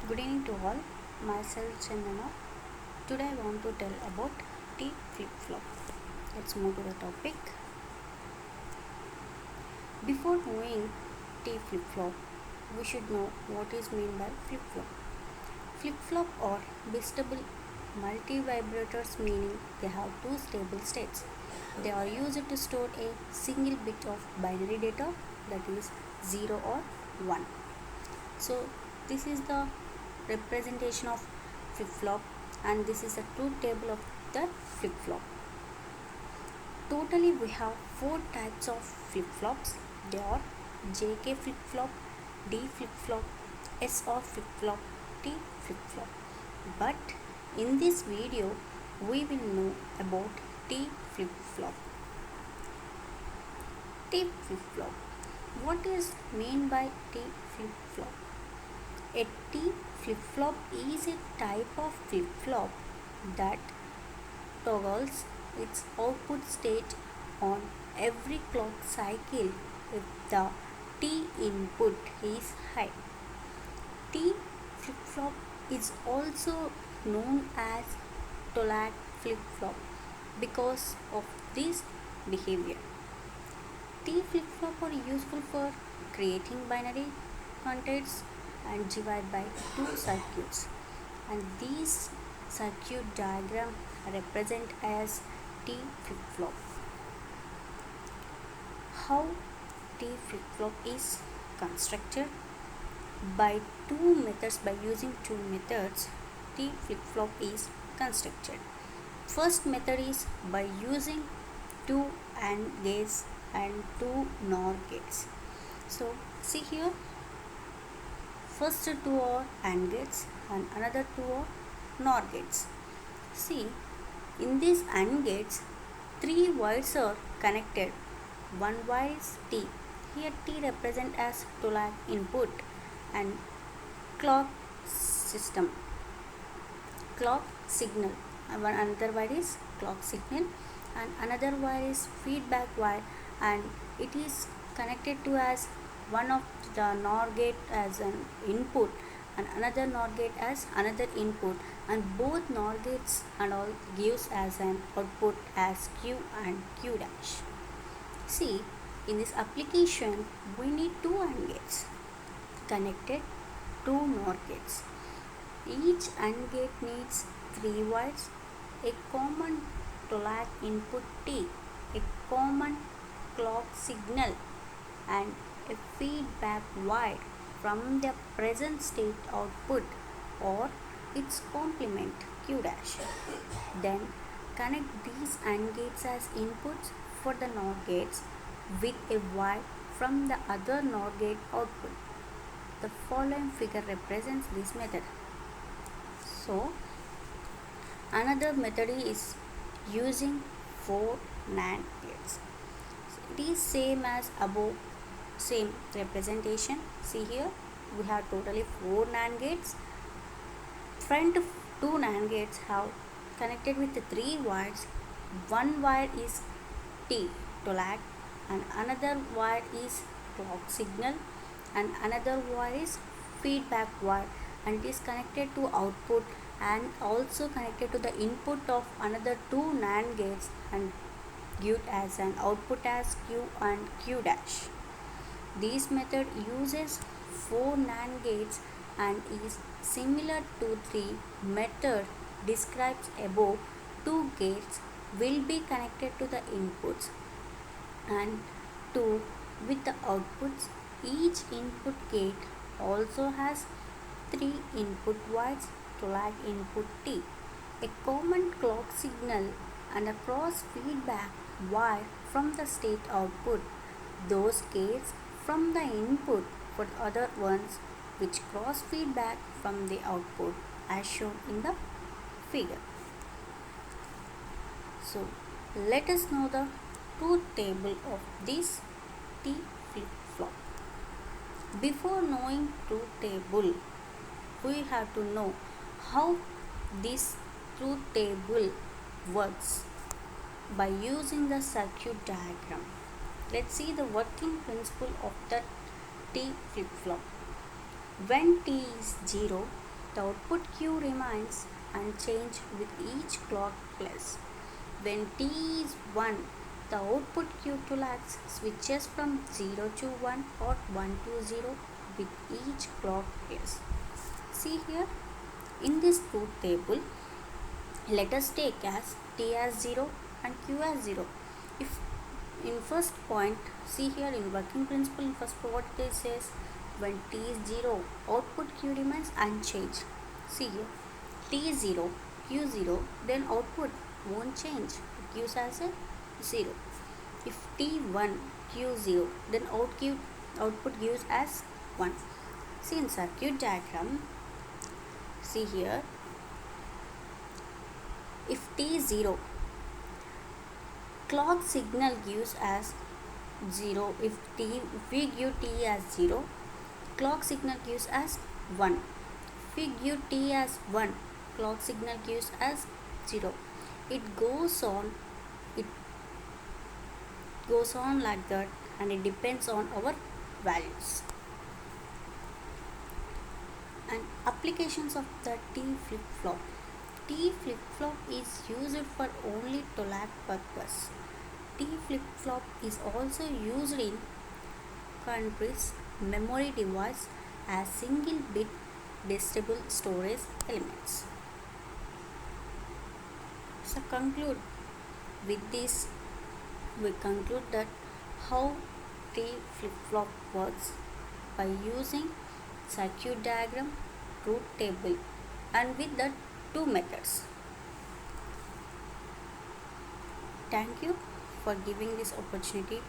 Good evening to all. Myself Chandana. Today I want to tell about T flip flop. Let's move to the topic. Before knowing T flip flop, we should know what is meant by flip flop. Flip flop are bistable multi-vibrators, meaning they have two stable states. They are used to store a single bit of binary data, that is 0 or 1. So this is the representation of flip flop, and this is the truth table of the flip flop. Totally we have four types of flip flops. They are JK flip flop, D flip flop, SR flip flop, T flip flop. But in this video we will know about T flip flop. T flip flop. What is meant by T flip flop? A T flip flop is a type of flip flop that toggles its output state on every clock cycle if the T input is high. T flip flop is also known as Tollack flip flop because of this behavior. T flip flop are useful for creating binary contents and divide by two circuits, and these circuit diagram represent as T flip flop. How T flip flop is constructed? By using two methods, T flip flop is constructed. First method is by using two AND gates and two NOR gates. So see here, first two are AND gates and another two are NOR gates. See, in these AND gates, three wires are connected. One wire is T. Here T represent as Tollack input and clock system, clock signal. Another wire is clock signal and another wire is feedback wire, and it is connected to as one of the NOR gate as an input and another NOR gate as another input, and both NOR gates and all gives as an output as Q and Q dash. See, in this application we need two AND gates connected to NOR gates. Each AND gate needs three wires, a common Tollack input T, a common clock signal, and a feedback wire from the present state output or its complement Q dash. Then connect these AND gates as inputs for the NOR gates with a wire from the other NOR gate output. The following figure represents this method. So another method is using four NAND gates. It is same as above, same representation. See here, we have totally four NAND gates. Front two NAND gates have connected with three wires. One wire is T Tollack and another wire is clock signal and another wire is feedback wire, and it is connected to output and also connected to the input of another two NAND gates and give as an output as Q and Q dash. This method uses four NAND gates and is similar to the method described above. Two gates will be connected to the inputs and two with the outputs. Each input gate also has three input wires Tollack input T, a common clock signal, and a cross feedback wire from the state output. Those gates from the input for the other ones which cross feedback from the output as shown in the figure. So let us know the truth table of this T flip flop. Before knowing truth table, we have to know how this truth table works by using the circuit diagram. Let's see the working principle of the T flip flop. When T is 0, The output Q remains unchanged with each clock pulse. When T is 1, the output Q to lags switches from 0 to 1 or 1 to 0 with each clock pulse. See here, in this truth table, let us take as T as 0 and Q as 0. If in first point, see here in working principle, in first what it says, when T is 0, output Q remains unchanged. See here, T is 0, Q 0, then output won't change. It gives as a 0. If T1, Q 0, then output gives as 1. See in circuit diagram, see here, if T is 0, clock signal gives as 0. If we give T as 0, clock signal gives as 1. If we give T as 1, clock signal gives as 0. It goes on like that, and it depends on our values. And applications of the T flip-flop. T flip-flop is used for only to lag purpose. T flip-flop is also used in country's memory device as single bit digestible storage elements. So with this, we conclude that how T flip-flop works by using circuit diagram, truth table, and with the two methods. Thank you for giving this opportunity.